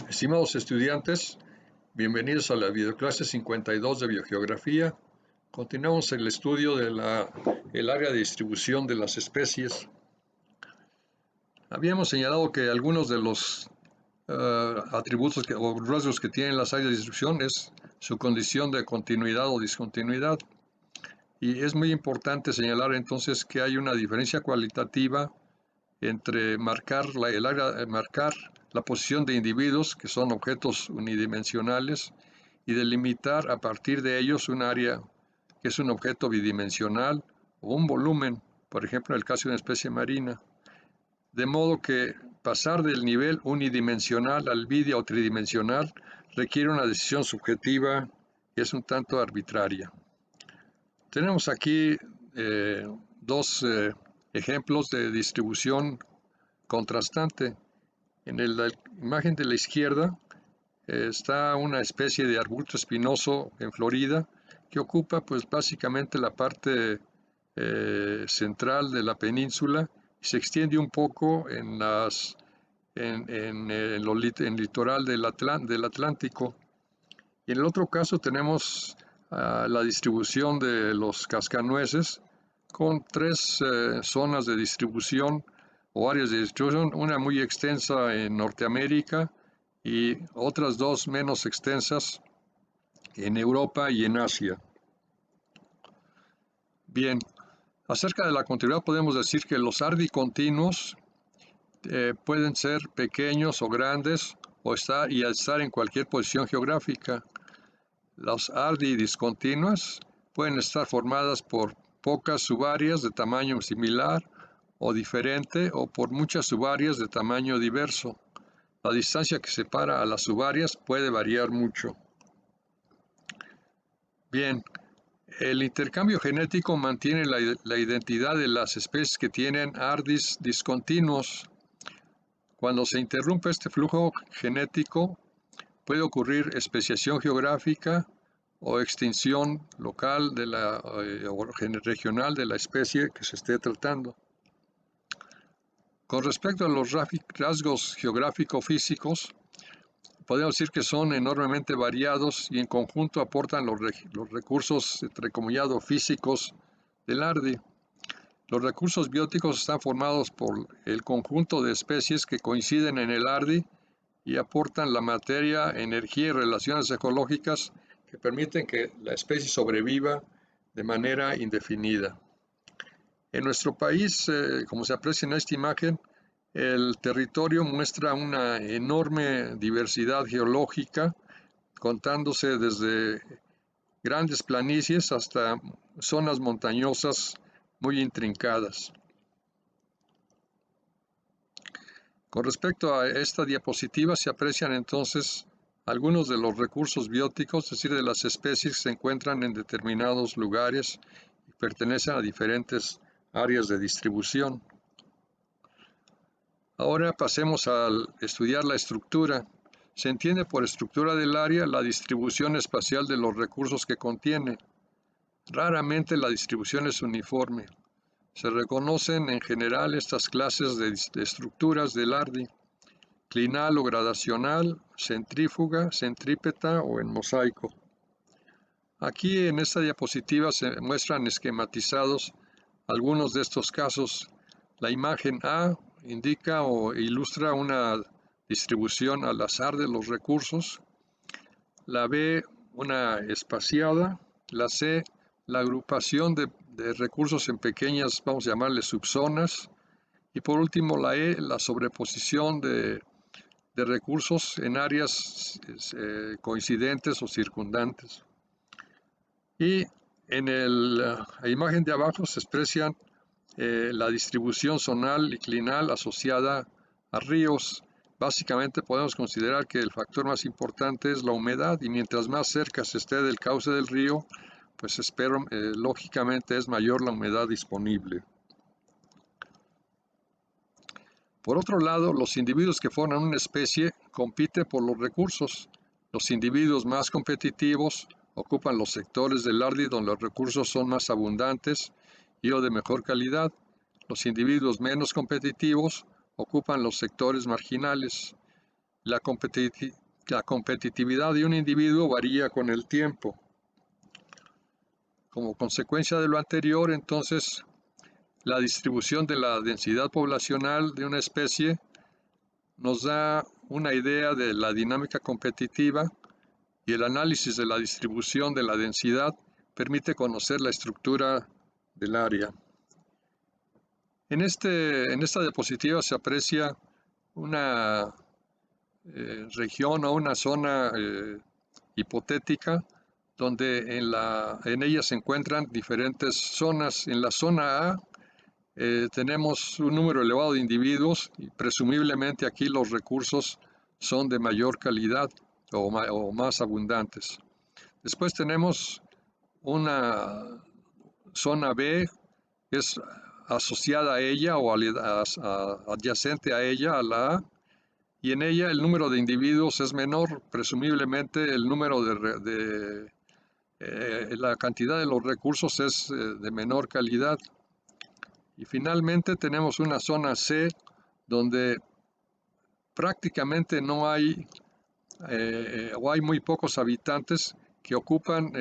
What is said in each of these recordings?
Estimados estudiantes, bienvenidos a la videoclase 52 de Biogeografía. Continuamos el estudio del área de distribución de las especies. Habíamos señalado que algunos de los atributos o rasgos que tienen las áreas de distribución es su condición de continuidad o discontinuidad. Y es muy importante señalar entonces que hay una diferencia cualitativa entre marcar la posición de individuos, que son objetos unidimensionales, y delimitar a partir de ellos un área que es un objeto bidimensional o un volumen, por ejemplo en el caso de una especie marina. De modo que pasar del nivel unidimensional al bidi o tridimensional requiere una decisión subjetiva que es un tanto arbitraria. Tenemos aquí dos ejemplos de distribución contrastante. En la imagen de la izquierda está una especie de arbusto espinoso en Florida que ocupa pues básicamente la parte central de la península y se extiende un poco en el litoral del Atlántico. Y en el otro caso tenemos la distribución de los cascanueces con tres zonas de distribución o áreas de distribución, una muy extensa en Norteamérica y otras dos menos extensas en Europa y en Asia. Bien, acerca de la continuidad podemos decir que los ardicontinuos pueden ser pequeños o grandes y estar en cualquier posición geográfica. Las ardi discontinuas pueden estar formadas por pocas subáreas de tamaño similar o diferente o por muchas subáreas de tamaño diverso. La distancia que separa a las subáreas puede variar mucho. Bien, el intercambio genético mantiene la identidad de las especies que tienen ardis discontinuos. Cuando se interrumpe este flujo genético, puede ocurrir especiación geográfica o extinción local o regional de la especie que se esté tratando. Con respecto a los rasgos geográfico-físicos, podemos decir que son enormemente variados y en conjunto aportan los recursos, entrecomillado, físicos del ARDI. Los recursos bióticos están formados por el conjunto de especies que coinciden en el ARDI y aportan la materia, energía y relaciones ecológicas que permiten que la especie sobreviva de manera indefinida. En nuestro país, como se aprecia en esta imagen, el territorio muestra una enorme diversidad geológica, contándose desde grandes planicies hasta zonas montañosas muy intrincadas. Con respecto a esta diapositiva se aprecian entonces algunos de los recursos bióticos, es decir, de las especies que se encuentran en determinados lugares y pertenecen a diferentes áreas de distribución. Ahora pasemos a estudiar la estructura. Se entiende por estructura del área la distribución espacial de los recursos que contiene. Raramente la distribución es uniforme. Se reconocen en general estas clases de estructuras del ARDI: clinal o gradacional, centrífuga, centrípeta o en mosaico. Aquí en esta diapositiva se muestran esquematizados algunos de estos casos. La imagen A indica o ilustra una distribución al azar de los recursos, la B una espaciada, la C la agrupación de recursos en pequeñas, vamos a llamarle subzonas, y por último la E la sobreposición de recursos en áreas coincidentes o circundantes. Y en la imagen de abajo se aprecian la distribución zonal y clinal asociada a ríos. Básicamente podemos considerar que el factor más importante es la humedad y mientras más cerca se esté del cauce del río, pues lógicamente es mayor la humedad disponible. Por otro lado, los individuos que forman una especie compiten por los recursos. Los individuos más competitivos ocupan los sectores del ARDI donde los recursos son más abundantes y o de mejor calidad. Los individuos menos competitivos ocupan los sectores marginales. La competitividad de un individuo varía con el tiempo. Como consecuencia de lo anterior, entonces, la distribución de la densidad poblacional de una especie nos da una idea de la dinámica competitiva y el análisis de la distribución de la densidad permite conocer la estructura del área. En esta diapositiva se aprecia una región o una zona hipotética donde en ella se encuentran diferentes zonas. En la zona A tenemos un número elevado de individuos y presumiblemente aquí los recursos son de mayor calidad o más abundantes. Después tenemos una zona B que es asociada a ella o adyacente a ella, a la A, y en ella el número de individuos es menor, presumiblemente el número la cantidad de los recursos es de menor calidad. Y finalmente tenemos una zona C donde prácticamente no hay o hay muy pocos habitantes que ocupan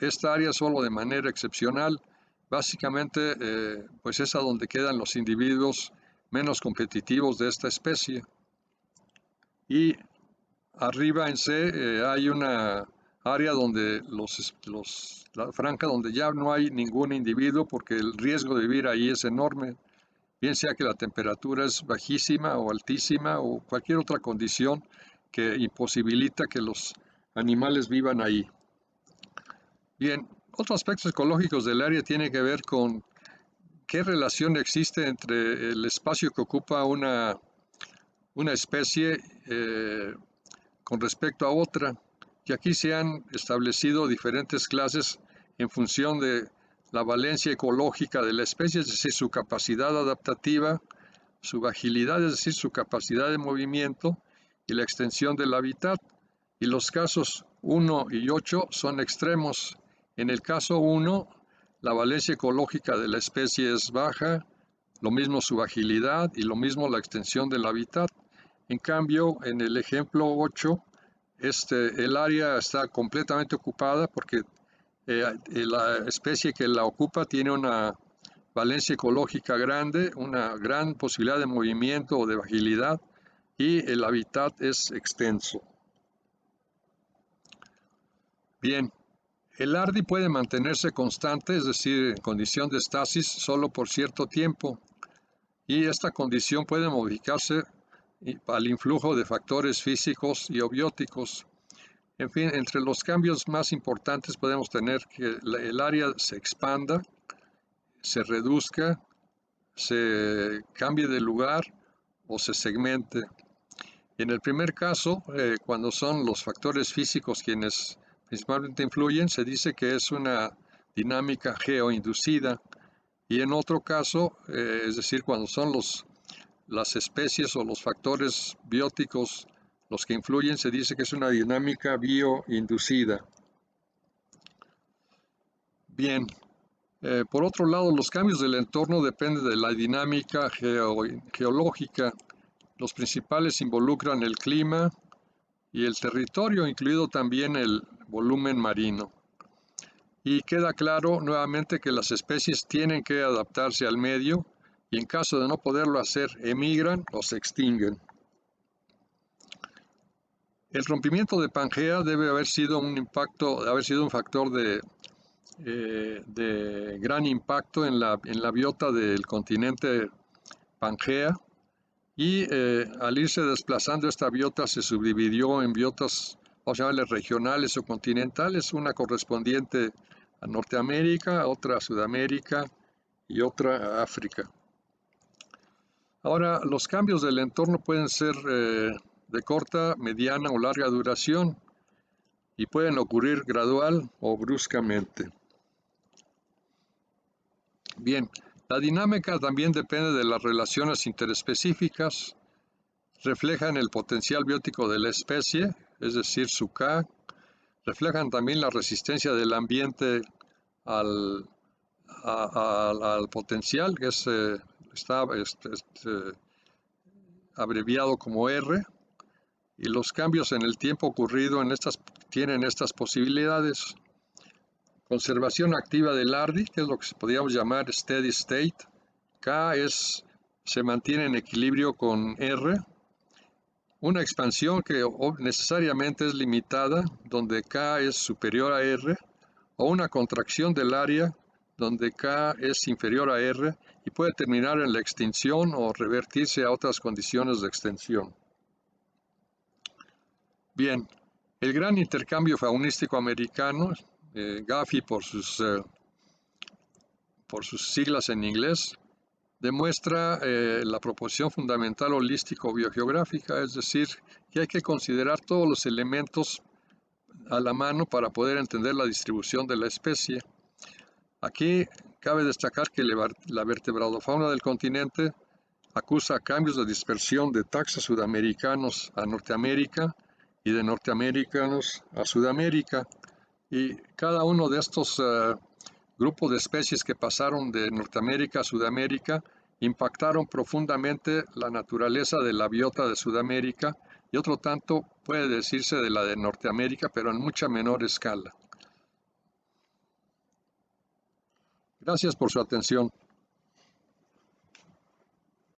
esta área solo de manera excepcional. Básicamente, pues es a donde quedan los individuos menos competitivos de esta especie. Y arriba en C hay una área donde la franja donde ya no hay ningún individuo porque el riesgo de vivir ahí es enorme, bien sea que la temperatura es bajísima o altísima o cualquier otra condición que imposibilita que los animales vivan ahí. Bien, otros aspectos ecológicos del área tienen que ver con qué relación existe entre el espacio que ocupa una especie con respecto a otra, y aquí se han establecido diferentes clases en función de la valencia ecológica de la especie, es decir, su capacidad adaptativa, su agilidad, es decir, su capacidad de movimiento y la extensión del hábitat. Y los casos 1 y 8 son extremos. En el caso 1, la valencia ecológica de la especie es baja, lo mismo su agilidad y lo mismo la extensión del hábitat. En cambio, en el ejemplo 8, el área está completamente ocupada porque la especie que la ocupa tiene una valencia ecológica grande, una gran posibilidad de movimiento o de agilidad y el hábitat es extenso. Bien, el ARDI puede mantenerse constante, es decir, en condición de estasis, solo por cierto tiempo, y esta condición puede modificarse al influjo de factores físicos y abióticos. En fin, entre los cambios más importantes podemos tener que el área se expanda, se reduzca, se cambie de lugar o se segmente. En el primer caso, cuando son los factores físicos quienes principalmente influyen, se dice que es una dinámica geoinducida. Y en otro caso, es decir, cuando son las especies o los factores bióticos los que influyen, se dice que es una dinámica bioinducida. Bien, por otro lado, los cambios del entorno dependen de la dinámica geológica. Los principales involucran el clima y el territorio, incluido también el volumen marino. Y queda claro nuevamente que las especies tienen que adaptarse al medio y en caso de no poderlo hacer, emigran o se extinguen. El rompimiento de Pangea debe haber sido un factor de gran impacto en la biota del continente Pangea y al irse desplazando esta biota se subdividió en biotas, vamos a llamarles regionales o continentales, una correspondiente a Norteamérica, otra a Sudamérica y otra a África. Ahora, los cambios del entorno pueden ser de corta, mediana o larga duración y pueden ocurrir gradual o bruscamente. Bien, la dinámica también depende de las relaciones interespecíficas, reflejan el potencial biótico de la especie, es decir, su K, reflejan también la resistencia del ambiente al potencial, que está abreviado como R, y los cambios en el tiempo ocurrido tienen estas posibilidades. Conservación activa del ARDI, que es lo que podríamos llamar steady state. K se mantiene en equilibrio con R. Una expansión que necesariamente es limitada, donde K es superior a R, o una contracción del área, donde K es inferior a R y puede terminar en la extinción o revertirse a otras condiciones de extensión. Bien, el gran intercambio faunístico americano, Gafi por sus siglas en inglés, demuestra la proposición fundamental holístico-biogeográfica, es decir, que hay que considerar todos los elementos a la mano para poder entender la distribución de la especie. Aquí cabe destacar que la vertebradofauna del continente acusa cambios de dispersión de taxas sudamericanos a Norteamérica y de norteamericanos a Sudamérica. Y cada uno de estos grupos de especies que pasaron de Norteamérica a Sudamérica impactaron profundamente la naturaleza de la biota de Sudamérica y otro tanto puede decirse de la de Norteamérica, pero en mucha menor escala. Gracias por su atención.